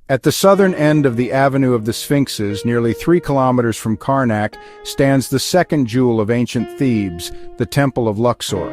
At the southern end of the Avenue of the Sphinxes, nearly 3 kilometers from Karnak, stands the second jewel of ancient Thebes, the Temple of Luxor.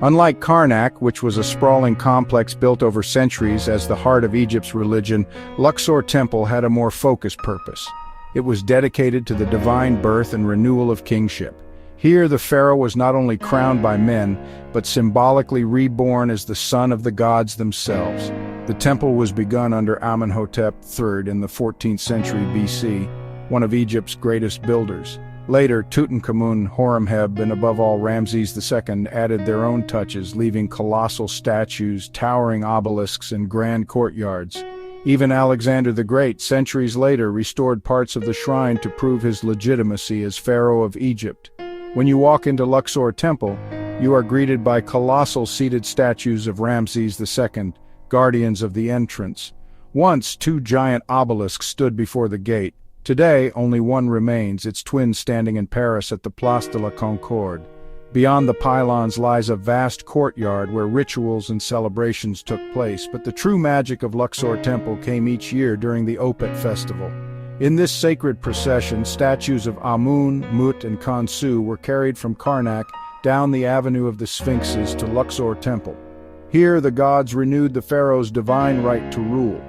Unlike Karnak, which was a sprawling complex built over centuries as the heart of Egypt's religion, Luxor Temple had a more focused purpose. It was dedicated to the divine birth and renewal of kingship. Here the pharaoh was not only crowned by men, but symbolically reborn as the son of the gods themselves. The temple was begun under Amenhotep III in the 14th century BC, one of Egypt's greatest builders. Later, Tutankhamun, Horemheb, and above all Ramses II added their own touches, leaving colossal statues, towering obelisks, and grand courtyards. Even Alexander the Great, centuries later, restored parts of the shrine to prove his legitimacy as pharaoh of Egypt. When you walk into Luxor Temple, you are greeted by colossal seated statues of Ramses II, guardians of the entrance. Once, 2 giant obelisks stood before the gate. Today, only one remains, its twin standing in Paris at the Place de la Concorde. Beyond the pylons lies a vast courtyard where rituals and celebrations took place, but the true magic of Luxor Temple came each year during the Opet festival. In this sacred procession, statues of Amun, Mut, and Khonsu were carried from Karnak down the Avenue of the Sphinxes to Luxor Temple. Here, the gods renewed the pharaoh's divine right to rule.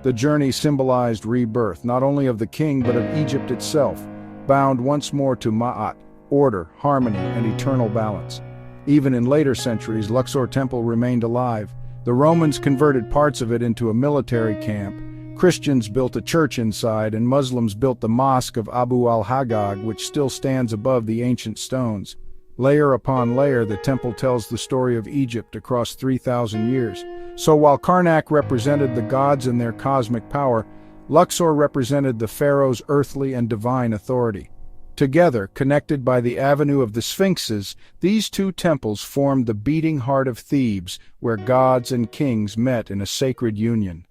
The journey symbolized rebirth, not only of the king but of Egypt itself, bound once more to Ma'at, order, harmony, and eternal balance. Even in later centuries, Luxor Temple remained alive. The Romans converted parts of it into a military camp. Christians built a church inside, and Muslims built the Mosque of Abu al-Haggag, which still stands above the ancient stones. Layer upon layer, the temple tells the story of Egypt across 3,000 years. So while Karnak represented the gods and their cosmic power, Luxor represented the pharaoh's earthly and divine authority. Together, connected by the Avenue of the Sphinxes, these 2 temples formed the beating heart of Thebes, where gods and kings met in a sacred union.